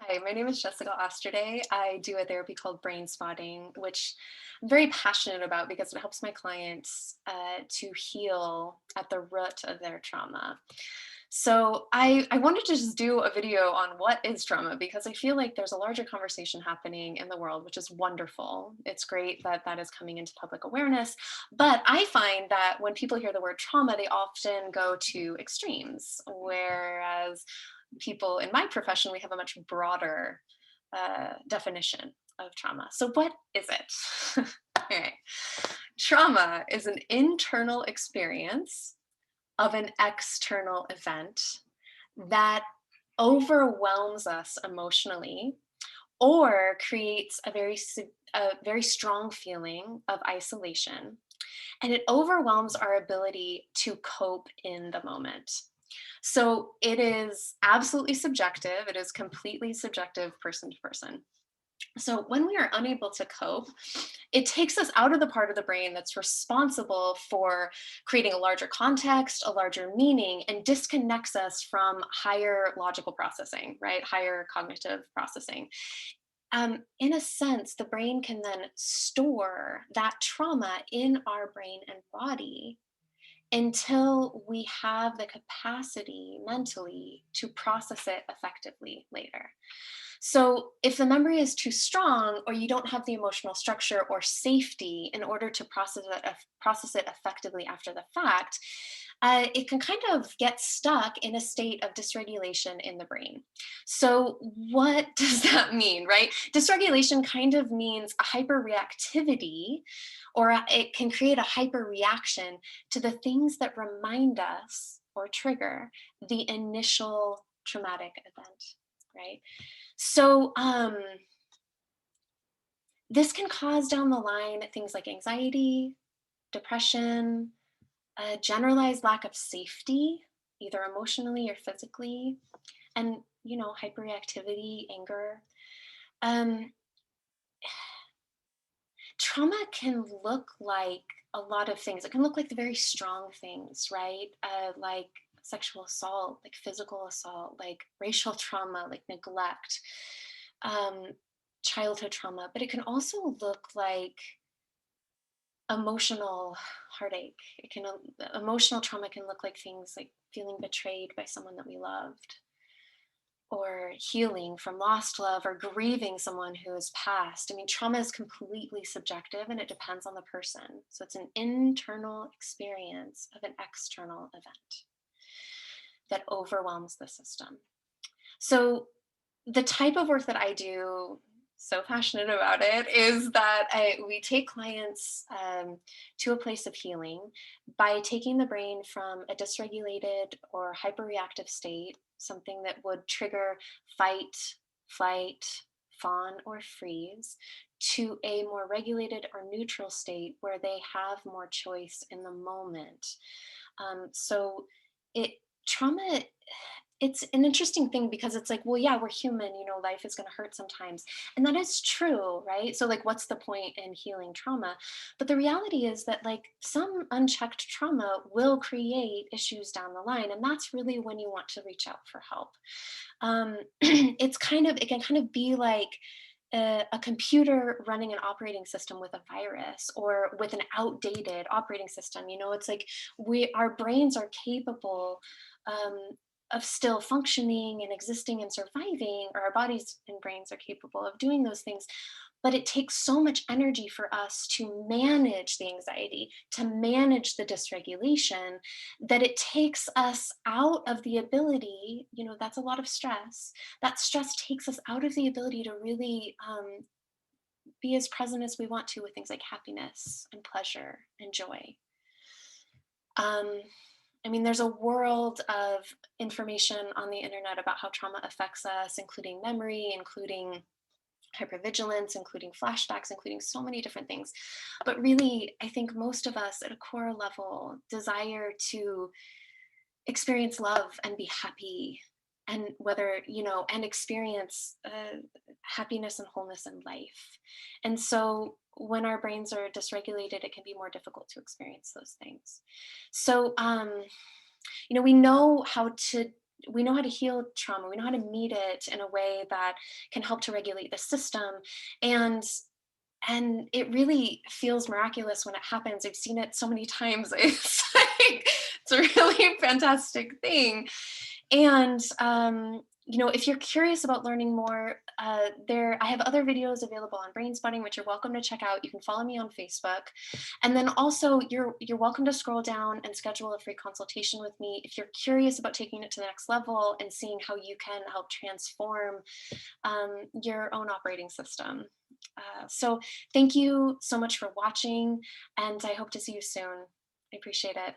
Hi, my name is Jessica Osterday. I do a therapy called Brain Spotting, which I'm very passionate about because it helps my clients to heal at the root of their trauma. So I wanted to just do a video on what is trauma because I feel like there's a larger conversation happening in the world, which is wonderful. It's great that that is coming into public awareness. But I find that when people hear the word trauma, they often go to extremes, whereas people in my profession, we have a much broader definition of trauma. So, what is it? All right. Trauma is an internal experience of an external event that overwhelms us emotionally or creates a very strong feeling of isolation, and it overwhelms our ability to cope in the moment. So it is absolutely subjective. It is completely subjective person to person. So when we are unable to cope, it takes us out of the part of the brain that's responsible for creating a larger context, a larger meaning, and disconnects us from higher logical processing, right? Higher cognitive processing. In a sense, the brain can then store that trauma in our brain and body until we have the capacity mentally to process it effectively later. So, if the memory is too strong, or you don't have the emotional structure or safety in order to process it effectively after the fact, it can kind of get stuck in a state of dysregulation in the brain. So, what does that mean, right? Dysregulation kind of means a hyperreactivity, or it can create a hyperreaction to the things that remind us or trigger the initial traumatic event, right? So, this can cause down the line things like anxiety, depression, a generalized lack of safety, either emotionally or physically, and hyperreactivity, anger. Um, Trauma can look like a lot of things. It can look like the very strong things, right? Like sexual assault, like physical assault, like racial trauma, like neglect, um, childhood trauma. But it can also look like emotional heartache. Emotional trauma can look like things like feeling betrayed by someone that we loved, or healing from lost love, or grieving someone who has passed. I mean, trauma is completely subjective and it depends on the person. So it's an internal experience of an external event that overwhelms the system. So the type of work that I do, so passionate about it, is that we take clients to a place of healing by taking the brain from a dysregulated or hyperreactive state, something that would trigger fight, flight, fawn, or freeze, to a more regulated or neutral state where they have more choice in the moment. So it trauma, it's an interesting thing because it's like, well, yeah, we're human, life is going to hurt sometimes. And that is true, right? So, like, what's the point in healing trauma? But the reality is that, like, some unchecked trauma will create issues down the line. And that's really when you want to reach out for help. It can kind of be like, a computer running an operating system with a virus, or with an outdated operating system. It's like our brains are capable um, of still functioning and existing and surviving, or our bodies and brains are capable of doing those things. But it takes so much energy for us to manage the anxiety, to manage the dysregulation, that it takes us out of the ability, that's a lot of stress. That stress takes us out of the ability to really be as present as we want to with things like happiness and pleasure and joy. Um, I mean, there's a world of information on the internet about how trauma affects us, including memory, including hypervigilance, including flashbacks, including so many different things. But really, I think most of us at a core level desire to experience love and be happy, and and experience happiness and wholeness in life. And so when our brains are dysregulated, it can be more difficult to experience those things. So we know how to we know how to heal trauma. We know how to meet it in a way that can help to regulate the system. And it really feels miraculous when it happens. I've seen it so many times. It's like, it's a really fantastic thing. And if you're curious about learning more, I have other videos available on brain spotting, which you're welcome to check out. You can follow me on Facebook, and then also you're welcome to scroll down and schedule a free consultation with me if you're curious about taking it to the next level and seeing how you can help transform your own operating system. So thank you so much for watching, and I hope to see you soon. I appreciate it.